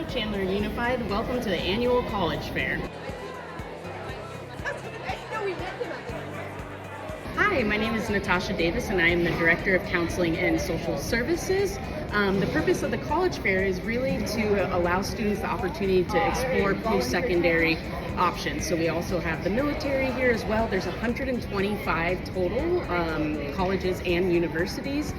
Hi, Chandler Unified. Welcome to the annual College Fair. Hi, my name is Natasha Davis and I am the Director of Counseling and Social Services. The purpose of the College Fair is really to allow students the opportunity to explore post-secondary options. So we also have the military here as well. There's 125 total colleges and universities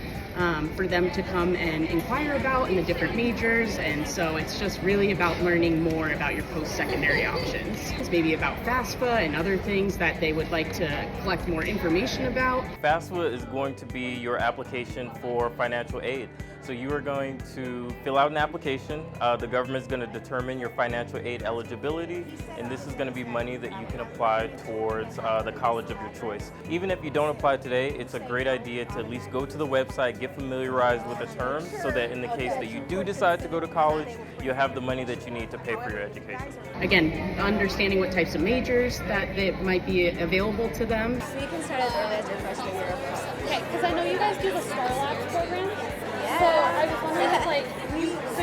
for them to come and inquire about in the different majors, and so it's just really about learning more about your post-secondary options. It's maybe about FAFSA and other things that they would like to collect more information about. FAFSA is going to be your application for financial aid. So you are going to fill out an application. The government is going to determine your financial aid eligibility, and this is going to be money that you can apply towards the college of your choice. Even if you don't apply today, it's a great idea to at least go to the website, get familiarized with the terms, so that in the case that you do decide to go to college, you'll have the money that you need to pay for your education. Again, understanding what types of majors that might be available to them. So you can start as early as your freshman year of first. Okay, because I know you guys do the Star Labs program. So I was wondering if, like,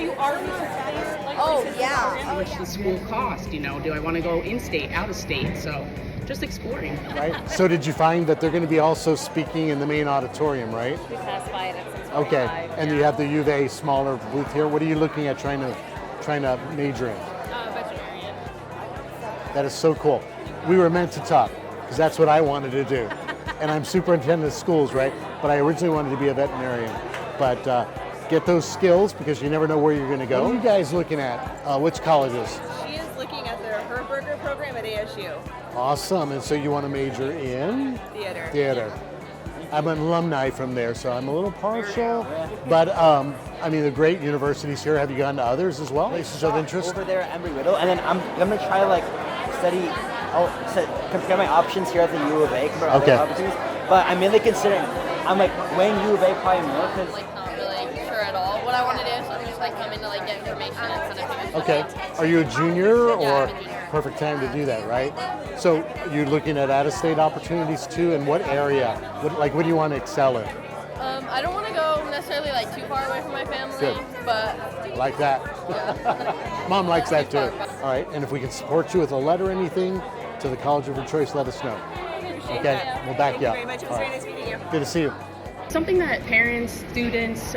you are researching, like, Oh, research yeah. programs? How much does school cost? You know, do I want to go in-state, out-of-state? So just exploring. Right. So did you find that they're going to be also speaking in the main auditorium, right? We passed by it at 6:45. Okay. And you have the U of A smaller booth here. What are you looking at trying to major in? Veterinarian. That is so cool. We were meant to talk because that's what I wanted to do. And I'm superintendent of schools, right? But I originally wanted to be a veterinarian. But get those skills because you never know where you're going to go. What are you guys looking at? Which colleges? She is looking at the Herberger program at ASU. Awesome. And so you want to major in? Theater. I'm an alumni from there, so I'm a little partial. But I mean, the great universities here. Have you gone to others as well? Places of interest? Over there at Embry-Riddle, and then I'm gonna try like study. Compare my options here at the U of A. Compare Okay. other opportunities. But I'm mainly considering. I'm like weighing U of A probably more because. Like not really sure at all what I want to do, so I'm just like coming to like get information and send it to me. Okay. Are you a junior or I'm a junior. perfect time to do that, right? So you're looking at out-of-state opportunities too. In what area? What do you want to excel in? I don't want to go necessarily like too far away from my family, Good. but Like that. Mom likes that too. All right. And if we can support you with a letter or anything to the college of your choice, let us know. Okay. We'll back you up. Thank you very much. It was All very right. nice meeting you. Good to see you. Something that parents, students,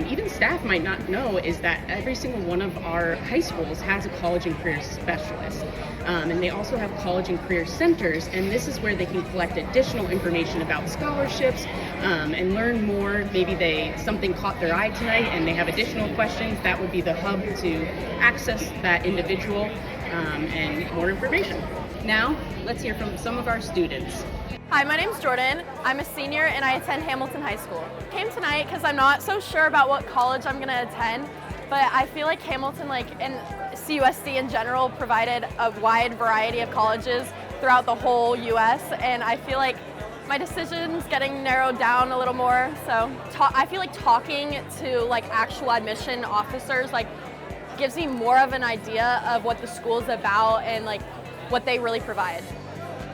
even staff might not know is that every single one of our high schools has a college and career specialist. And they also have college and career centers, and this is where they can collect additional information about scholarships and learn more. Maybe something caught their eye tonight and they have additional questions. That would be the hub to access that individual and get more information. Now, let's hear from some of our students. Hi, my name's Jordan. I'm a senior and I attend Hamilton High School. Came tonight because I'm not so sure about what college I'm going to attend, but I feel like Hamilton, and CUSD in general, provided a wide variety of colleges throughout the whole U.S., and I feel like my decision's getting narrowed down a little more. So I feel like talking to actual admission officers gives me more of an idea of what the school's about and what they really provide.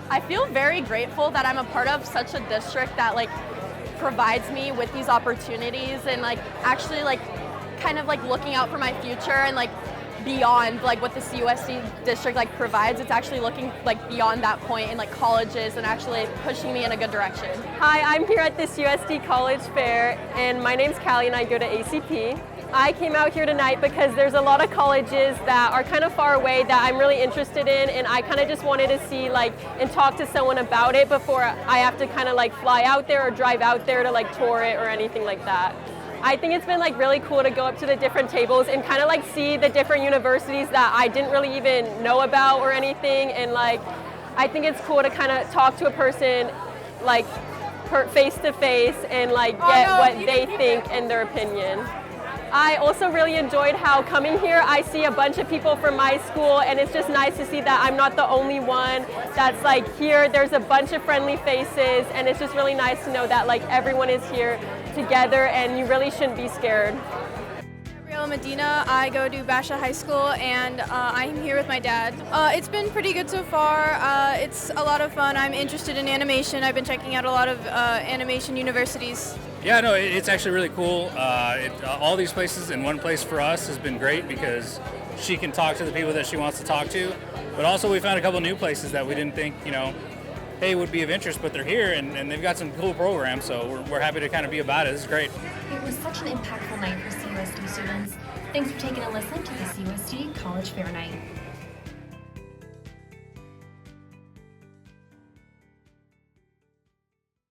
I feel very grateful that I'm a part of such a district that provides me with these opportunities and actually kind of looking out for my future and beyond what the CUSD district provides. It's actually looking beyond that point in colleges and actually pushing me in a good direction. Hi, I'm here at this CUSD College Fair and my name's Callie and I go to ACP. I came out here tonight because there's a lot of colleges that are kind of far away that I'm really interested in, and I kind of just wanted to see and talk to someone about it before I have to kind of fly out there or drive out there to tour it or anything like that. I think it's been really cool to go up to the different tables and kind of see the different universities that I didn't really even know about or anything, and I think it's cool to kind of talk to a person face to face and get what they think and their opinion. I also really enjoyed how coming here I see a bunch of people from my school, and it's just nice to see that I'm not the only one that's here. There's a bunch of friendly faces, and it's just really nice to know that everyone is here together and you really shouldn't be scared. Gabriela Medina. I go to Basha High School and I'm here with my dad. It's been pretty good so far. It's a lot of fun. I'm interested in animation. I've been checking out a lot of animation universities. Yeah, no, it's actually really cool. All these places in one place for us has been great because she can talk to the people that she wants to talk to. But also we found a couple new places that we didn't think, hey, would be of interest, but they're here and they've got some cool programs, so we're happy to kind of be about it. This is great. It was such an impactful night for CUSD students. Thanks for taking a listen to the CUSD College Fair Night.